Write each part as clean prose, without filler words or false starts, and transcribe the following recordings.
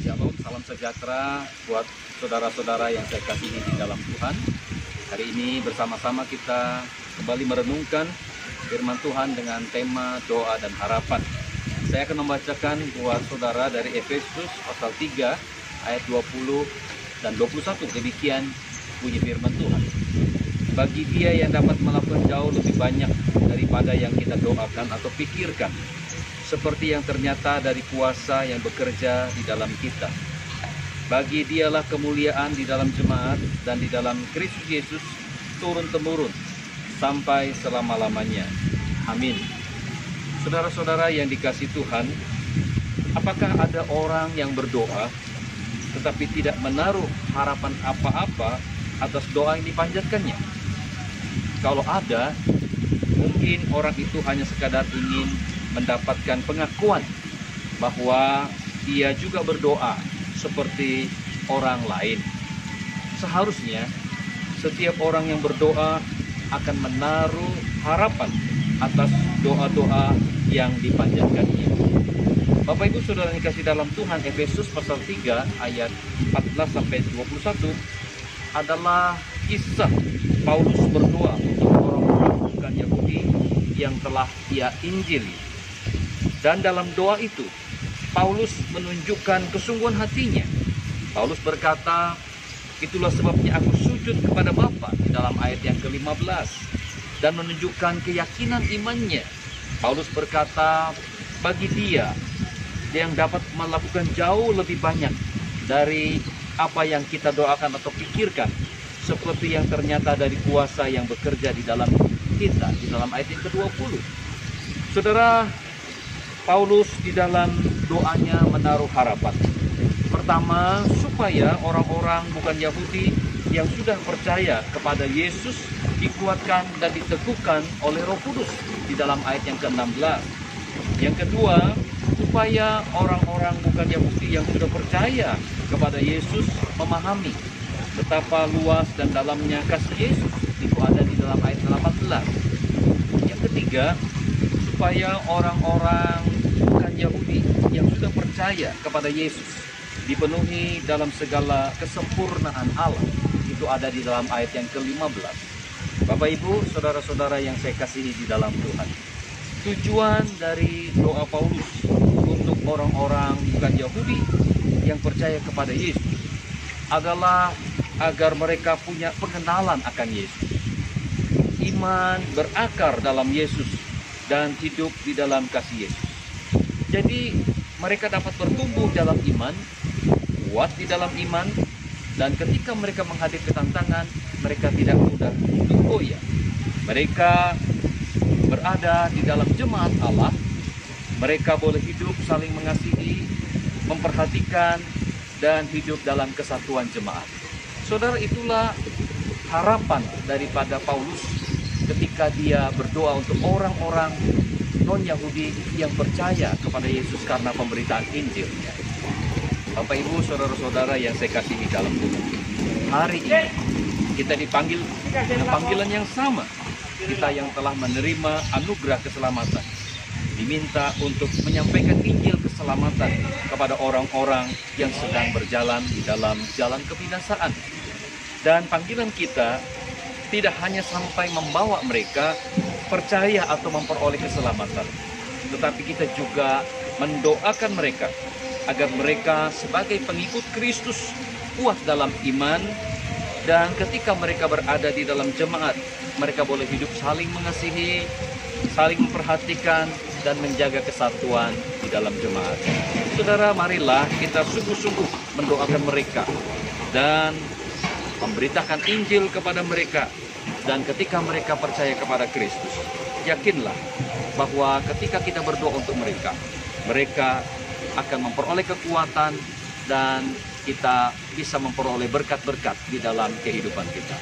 Shalom, salam sejahtera buat saudara-saudara yang saya kasihi di dalam Tuhan. Hari ini bersama-sama kita kembali merenungkan firman Tuhan dengan tema doa dan harapan. Saya akan membacakan buat saudara dari Efesus pasal 3 ayat 20 dan 21. Demikian bunyi firman Tuhan. Bagi Dia yang dapat melakukan jauh lebih banyak daripada yang kita doakan atau pikirkan, seperti yang ternyata dari kuasa yang bekerja di dalam kita. Bagi Dialah kemuliaan di dalam jemaat dan di dalam Kristus Yesus turun-temurun sampai selama-lamanya. Amin. Saudara-saudara yang dikasihi Tuhan, apakah ada orang yang berdoa tetapi tidak menaruh harapan apa-apa atas doa yang dipanjatkannya? Kalau ada, mungkin orang itu hanya sekadar ingin mendapatkan pengakuan bahwa ia juga berdoa seperti orang lain. Seharusnya setiap orang yang berdoa akan menaruh harapan atas doa-doa yang dipanjatkannya. Bapak Ibu Saudara yang dikasihi dalam Tuhan, Efesus pasal 3 ayat 14 sampai 21 adalah kisah Paulus berdoa untuk orang-orang bukan Yahudi yang telah ia injili. Dan dalam doa itu, Paulus menunjukkan kesungguhan hatinya. Paulus berkata, itulah sebabnya aku sujud kepada Bapa di dalam ayat yang ke-15. Dan menunjukkan keyakinan imannya. Paulus berkata, bagi Dia yang dapat melakukan jauh lebih banyak dari apa yang kita doakan atau pikirkan. Seperti yang ternyata dari kuasa yang bekerja di dalam kita, di dalam ayat yang ke-20. Saudara, Paulus di dalam doanya menaruh harapan. Pertama, supaya orang-orang bukan Yahudi yang sudah percaya kepada Yesus dikuatkan dan diteguhkan oleh Roh Kudus di dalam ayat yang ke-16. Yang kedua, supaya orang-orang bukan Yahudi yang sudah percaya kepada Yesus memahami betapa luas dan dalamnya kasih Yesus. Itu ada di dalam ayat 18. Yang ketiga, supaya orang-orang bukan Yahudi yang sudah percaya kepada Yesus dipenuhi dalam segala kesempurnaan Allah. Itu ada di dalam ayat yang ke-15. Bapak Ibu, saudara-saudara yang saya kasihi di dalam Tuhan, tujuan dari doa Paulus untuk orang-orang bukan Yahudi yang percaya kepada Yesus adalah agar mereka punya pengenalan akan Yesus, iman berakar dalam Yesus, dan hidup di dalam kasih Yesus. Jadi mereka dapat bertumbuh dalam iman, kuat di dalam iman, dan ketika mereka menghadapi tantangan, mereka tidak mudah untuk goyah. Mereka berada di dalam jemaat Allah, mereka boleh hidup saling mengasihi, memperhatikan, dan hidup dalam kesatuan jemaat. Saudara, itulah harapan daripada Paulus ketika dia berdoa untuk orang-orang non-Yahudi yang percaya kepada Yesus karena pemberitaan Injilnya. Bapak Ibu, saudara-saudara yang saya kasihi dalam Tuhan, hari ini kita dipanggil dengan panggilan yang sama. Kita yang telah menerima anugerah keselamatan diminta untuk menyampaikan Injil keselamatan kepada orang-orang yang sedang berjalan di dalam jalan kebinasaan. Dan panggilan kita tidak hanya sampai membawa mereka percaya atau memperoleh keselamatan, tetapi kita juga mendoakan mereka agar mereka sebagai pengikut Kristus kuat dalam iman, dan ketika mereka berada di dalam jemaat, mereka boleh hidup saling mengasihi, saling memperhatikan, dan menjaga kesatuan di dalam jemaat. Saudara, marilah kita sungguh-sungguh mendoakan mereka dan memberitakan Injil kepada mereka. Dan ketika mereka percaya kepada Kristus, yakinlah bahwa ketika kita berdoa untuk mereka, mereka akan memperoleh kekuatan dan kita bisa memperoleh berkat-berkat di dalam kehidupan kita.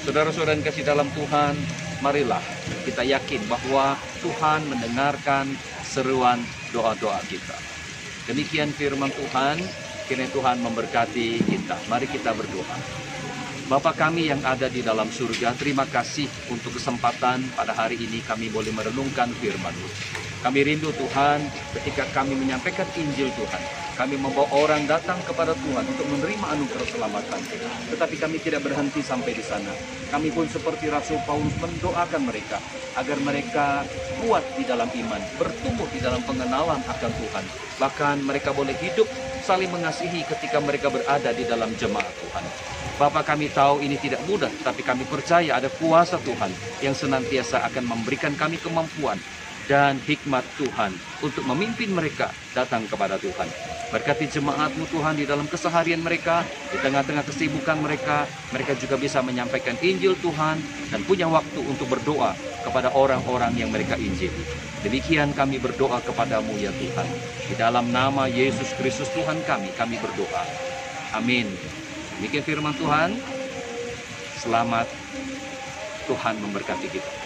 Saudara-saudara yang kasih dalam Tuhan, marilah kita yakin bahwa Tuhan mendengarkan seruan doa-doa kita. Demikian firman Tuhan, kiranya Tuhan memberkati kita. Mari kita berdoa. Bapa kami yang ada di dalam surga, terima kasih untuk kesempatan pada hari ini kami boleh merenungkan firman-Mu. Kami rindu Tuhan ketika kami menyampaikan Injil Tuhan. Kami membawa orang datang kepada Tuhan untuk menerima anugerah keselamatan. Tetapi kami tidak berhenti sampai di sana. Kami pun seperti Rasul Paulus mendoakan mereka agar mereka kuat di dalam iman, bertumbuh di dalam pengenalan akan Tuhan. Bahkan mereka boleh hidup saling mengasihi ketika mereka berada di dalam jemaat Tuhan. Bapa, kami tahu ini tidak mudah, tapi kami percaya ada kuasa Tuhan yang senantiasa akan memberikan kami kemampuan dan hikmat Tuhan untuk memimpin mereka datang kepada Tuhan. Berkati jemaat-Mu Tuhan di dalam keseharian mereka, di tengah-tengah kesibukan mereka, mereka juga bisa menyampaikan Injil Tuhan dan punya waktu untuk berdoa kepada orang-orang yang mereka injili. Demikian kami berdoa kepadamu ya Tuhan. Di dalam nama Yesus Kristus Tuhan kami berdoa. Amin. Demikian firman Tuhan. Selamat, Tuhan memberkati kita.